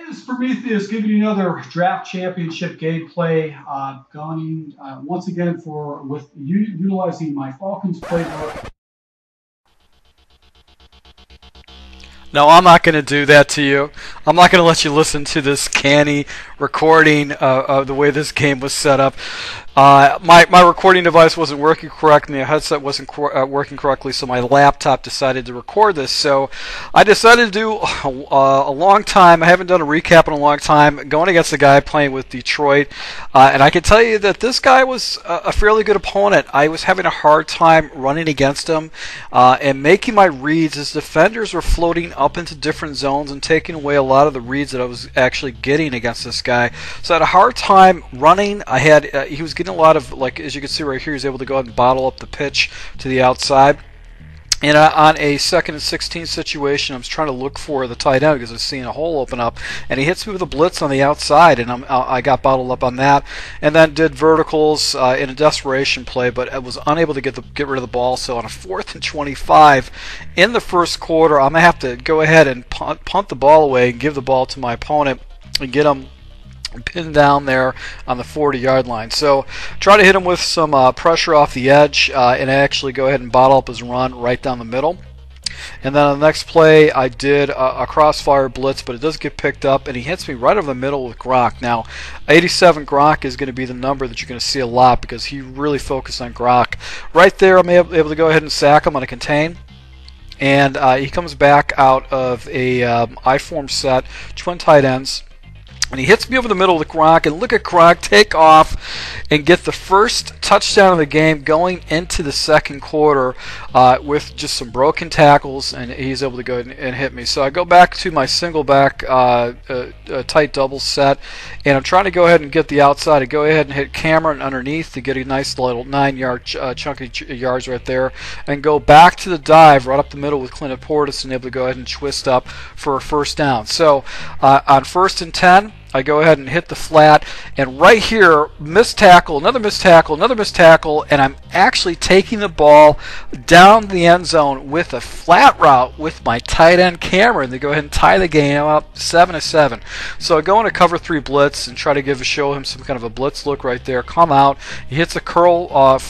This is Prometheus giving you another draft championship gameplay, going once again utilizing my Falcons playbook. No, I'm not going to do that to you. I'm not going to let you listen to this canny recording of the way this game was set up. My recording device wasn't working correctly, my headset wasn't working correctly, so my laptop decided to record this. So I decided to do a long time. I haven't done a recap in a long time, going against a guy playing with Detroit. And I can tell you that this guy was a fairly good opponent. I was having a hard time running against him and making my reads. His defenders were floating up into different zones and taking away a lot of the reads that I was actually getting against this guy. So I had a hard time running. He was getting a lot of, like, as you can see right here, he's able to go ahead and bottle up the pitch to the outside. And on a 2nd and 16 situation, I was trying to look for the tight end because I was seeing a hole open up, and he hits me with a blitz on the outside, and I got bottled up on that, and then did verticals in a desperation play, but I was unable to get rid of the ball. So on a 4th and 25 in the first quarter, I'm gonna have to go ahead and punt the ball away and give the ball to my opponent and get him pinned down there on the 40-yard line. So try to hit him with some pressure off the edge and actually go ahead and bottle up his run right down the middle. And then on the next play, I did a crossfire blitz, but it does get picked up, and he hits me right over the middle with Gronk. Now, 87 Gronk is going to be the number that you're going to see a lot because he really focused on Gronk. Right there, I'm able to go ahead and sack him on a contain. And he comes back out of a I-form set, twin tight ends. And he hits me over the middle with Gronk, and look at Gronk take off and get the first touchdown of the game going into the second quarter with just some broken tackles, and he's able to go and hit me. So I go back to my single back tight double set, and I'm trying to go ahead and get the outside. I go ahead and hit Cameron underneath to get a nice little 9-yard chunky yards right there, and go back to the dive right up the middle with Clinton Portis, and able to go ahead and twist up for a first down. So on 1st and 10, I go ahead and hit the flat, and right here, missed tackle, another missed tackle, another missed tackle, and I'm actually taking the ball down the end zone with a flat route with my tight end Cameron to go ahead and tie the game up 7-7. So I go into cover 3 blitz and try to show him some kind of a blitz look right there. Come out, he hits a curl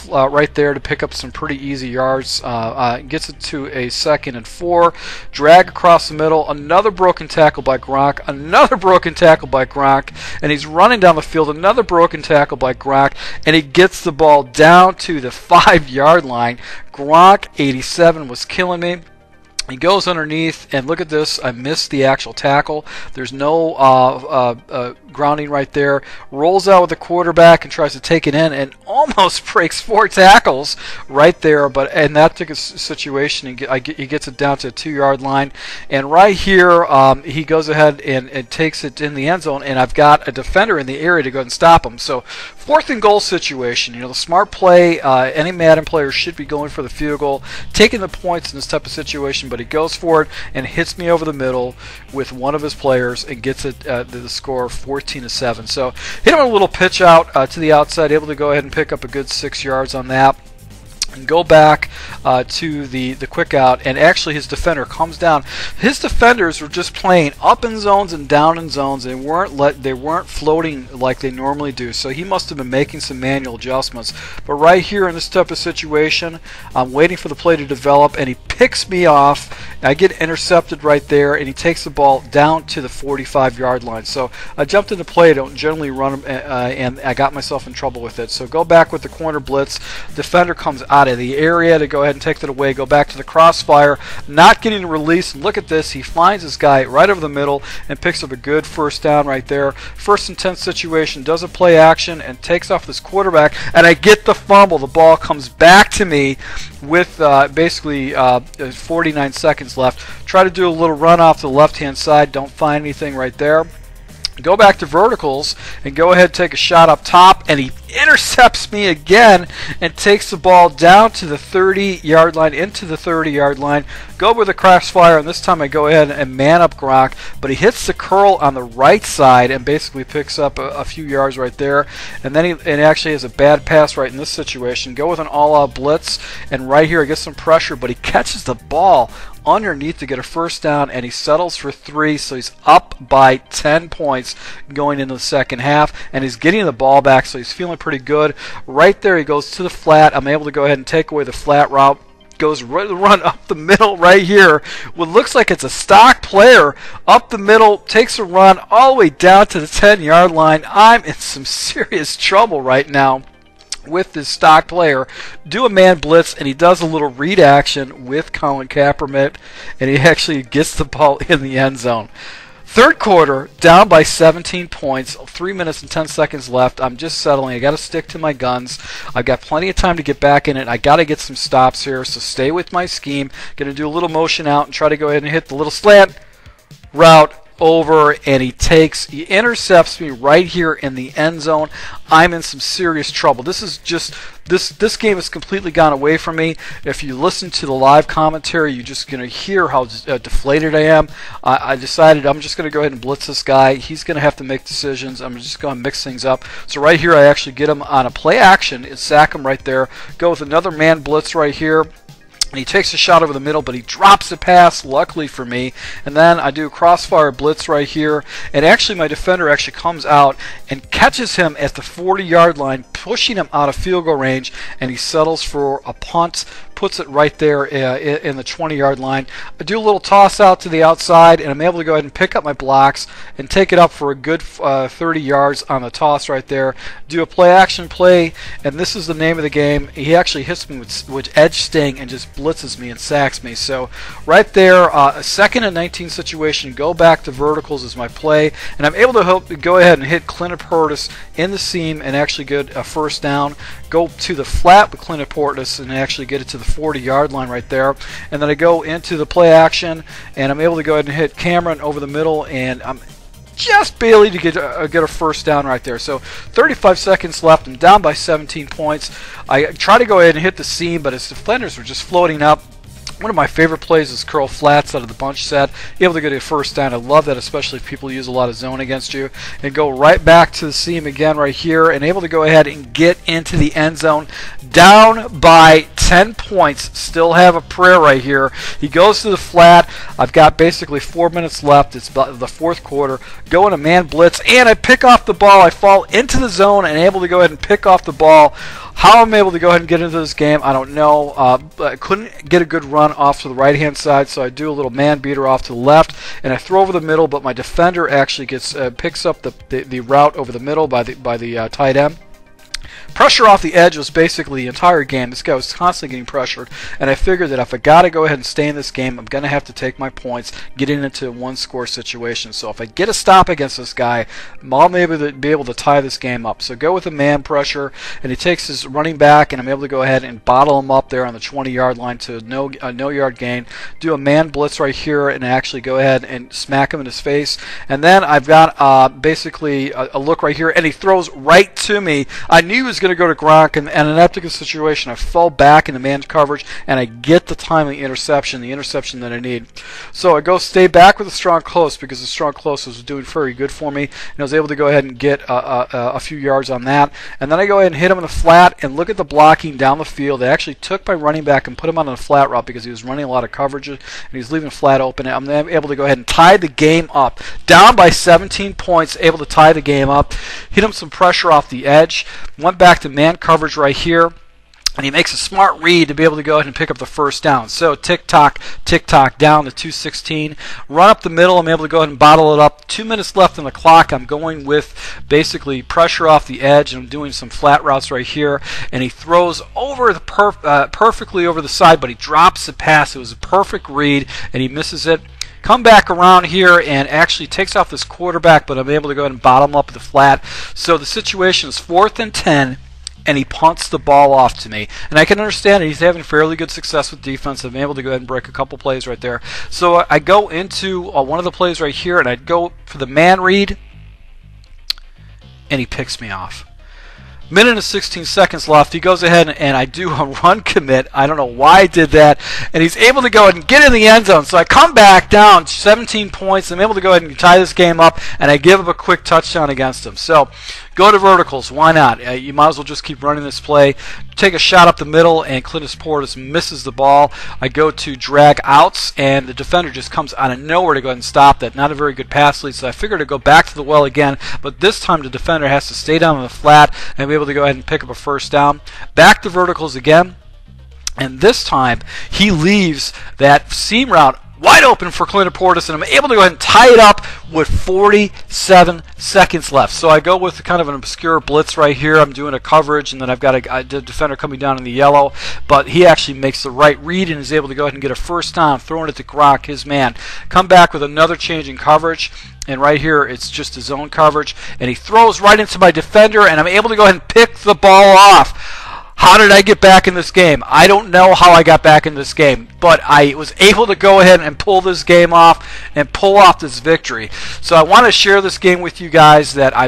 right there to pick up some pretty easy yards. Gets it to a 2nd and 4. Drag across the middle, another broken tackle by Gronk, another broken tackle by Gronk, and he's running down the field, another broken tackle by Gronk, and he gets the ball down to the 5-yard line. Gronk, 87, was killing me. He goes underneath, and look at this. I missed the actual tackle. There's no grounding right there. Rolls out with the quarterback and tries to take it in, and almost breaks 4 tackles right there. But in that particular situation, he gets it down to the 2-yard line. And right here, he goes ahead and takes it in the end zone, and I've got a defender in the area to go ahead and stop him. So 4th and goal situation. You know, the smart play, any Madden player should be going for the field goal, taking the points in this type of situation. But he goes for it and hits me over the middle with one of his players and gets it the score 14-7. So hit him a little pitch out to the outside, able to go ahead and pick up a good 6 yards on that. And go back to the quick out, and actually his defender comes down. His defenders were just playing up in zones and down in zones. They weren't floating like they normally do. So he must have been making some manual adjustments. But right here in this type of situation, I'm waiting for the play to develop, and he picks me off. I get intercepted right there, and he takes the ball down to the 45-yard line. So I jumped into play. I don't generally run them, and I got myself in trouble with it. So go back with the corner blitz. Defender comes out of the area to go ahead and take it away. Go back to the crossfire, not getting a release. And look at this. He finds this guy right over the middle and picks up a good first down right there. 1st and 10 situation, does a play action and takes off this quarterback, and I get the fumble. The ball comes back to me with basically 49 seconds left. Try to do a little run off the left-hand side. Don't find anything right there. Go back to verticals and go ahead and take a shot up top, and he intercepts me again and takes the ball down to the 30-yard line, into the 30-yard line. Go with the crossfire, and this time I go ahead and man up Gronk, but he hits the curl on the right side and basically picks up a few yards right there. And then he actually has a bad pass right in this situation. Go with an all-out blitz, and right here I get some pressure, but he catches the ball underneath to get a first down, and he settles for 3, so he's up by 10 points going into the second half, and he's getting the ball back, so he's feeling pretty good. Right there he goes to the flat. I'm able to go ahead and take away the flat route. Goes run up the middle right here. What looks like it's a stock player up the middle, takes a run all the way down to the 10-yard line. I'm in some serious trouble right now with this stock player. Do a man blitz, and he does a little read action with Colin Kaepernick, and he actually gets the ball in the end zone. Third quarter, down by 17 points, 3 minutes and 10 seconds left. I'm just settling. I got to stick to my guns. I've got plenty of time to get back in it. I got to get some stops here, so stay with my scheme. Going to do a little motion out and try to go ahead and hit the little slant route over, and he intercepts me right here in the end zone. I'm in some serious trouble. This is just this game has completely gone away from me. If you listen to the live commentary, you're just going to hear how deflated I am. I decided I'm just going to go ahead and blitz this guy. He's going to have to make decisions. I'm just going to mix things up. So right here I actually get him on a play action and sack him right there. Go with another man blitz right here. And he takes a shot over the middle, but he drops the pass, luckily for me. And then I do a crossfire blitz right here. And actually my defender actually comes out and catches him at the 40-yard line, pushing him out of field goal range. And he settles for a punt, puts it right there in the 20-yard line. I do a little toss out to the outside, and I'm able to go ahead and pick up my blocks and take it up for a good 30 yards on the toss right there. Do a play action play, and this is the name of the game. He actually hits me with edge sting and just blitzes me and sacks me. So right there, a 2nd and 19 situation, go back to verticals is my play, and I'm able to go ahead and hit Clinton Portis in the seam and actually get a first down. Go to the flat with Clinton Portis and actually get it to the 40-yard line right there. And then I go into the play action, and I'm able to go ahead and hit Cameron over the middle, and I'm just barely to get a first down right there. So 35 seconds left. I'm down by 17 points. I try to go ahead and hit the seam, but his defenders were just floating up. One of my favorite plays is curl flats out of the bunch set. Able to get a first down. I love that, especially if people use a lot of zone against you. And go right back to the seam again right here, and able to go ahead and get into the end zone. Down by 10 points. Still have a prayer right here. He goes to the flat. I've got basically 4 minutes left. It's about the fourth quarter. Go in a man blitz, and I pick off the ball. I fall into the zone and able to go ahead and pick off the ball. How I'm able to go ahead and get into this game, I don't know. I couldn't get a good run off to the right-hand side, so I do a little man beater off to the left, and I throw over the middle, but my defender actually picks up the route over the middle by the tight end. Pressure off the edge was basically the entire game. This guy was constantly getting pressured, and I figured that if I got to go ahead and stay in this game, I'm going to have to take my points, getting into a one-score situation. So if I get a stop against this guy, I'll maybe be able to tie this game up. So go with a man pressure, and he takes his running back, and I'm able to go ahead and bottle him up there on the 20-yard line to a no-yard gain. Do a man blitz right here, and actually go ahead and smack him in his face. And then I've got basically a look right here, and he throws right to me. I knew he was going to go to Gronk, and in that particular situation, I fell back into man's coverage, and I get the timely interception, the interception that I need. So I go stay back with a strong close, because the strong close was doing very good for me, and I was able to go ahead and get a few yards on that. And then I go ahead and hit him in the flat, and look at the blocking down the field. They actually took my running back and put him on the flat route because he was running a lot of coverage, and he was leaving flat open. I'm then able to go ahead and tie the game up. Down by 17 points, able to tie the game up. Hit him some pressure off the edge. Went back to man coverage right here, and he makes a smart read to be able to go ahead and pick up the first down. So tick-tock down to 2:16. Run up the middle. I'm able to go ahead and bottle it up. 2 minutes left on the clock. I'm going with basically pressure off the edge, and I'm doing some flat routes right here. And he throws over the perfectly over the side, but he drops the pass. It was a perfect read, and he misses it. Come back around here and actually takes off this quarterback, but I'm able to go ahead and bottom up the flat. So the situation is 4th and 10. And he punts the ball off to me. And I can understand it. He's having fairly good success with defense. I'm able to go ahead and break a couple plays right there. So I go into one of the plays right here, and I go for the man read, and he picks me off. Minute and 16 seconds left. He goes ahead and I do a run commit. I don't know why I did that. And he's able to go ahead and get in the end zone. So I come back down 17 points. I'm able to go ahead and tie this game up, and I give up a quick touchdown against him. So go to verticals. Why not? You might as well just keep running this play. Take a shot up the middle, and Clintus Portis misses the ball. I go to drag outs, and the defender just comes out of nowhere to go ahead and stop that. Not a very good pass lead, so I figured to go back to the well again, but this time the defender has to stay down on the flat and be able to go ahead and pick up a first down. Back to verticals again, and this time he leaves that seam route wide open for Clintus Portis, and I'm able to go ahead and tie it up with 47 seconds left. So I go with kind of an obscure blitz right here. I'm doing a coverage, and then I've got a defender coming down in the yellow, but he actually makes the right read and is able to go ahead and get a first down, throwing it to Gronk, his man. Come back with another change in coverage, and right here it's just a zone coverage, and he throws right into my defender, and I'm able to go ahead and pick the ball off. How did I get back in this game? I don't know how I got back in this game, but I was able to go ahead and pull this game off and pull off this victory. So I want to share this game with you guys that I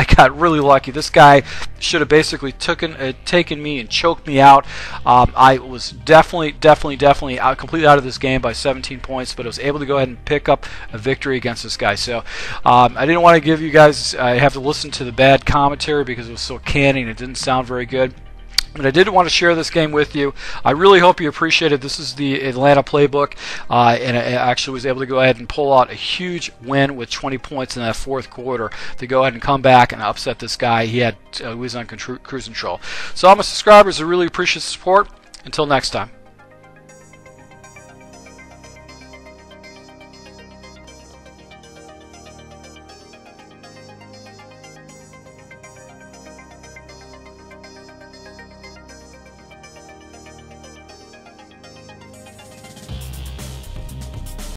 got really lucky. This guy should have basically taken me and choked me out. I was definitely completely out of this game by 17 points, but I was able to go ahead and pick up a victory against this guy. So I didn't want to give you guys, I have to listen to the bad commentary because it was so canny and it didn't sound very good. But I did want to share this game with you. I really hope you appreciate it. This is the Atlanta playbook, and I actually was able to go ahead and pull out a huge win with 20 points in that fourth quarter to go ahead and come back and upset this guy. He was on cruise control. So all my subscribers, I really appreciate the support. Until next time.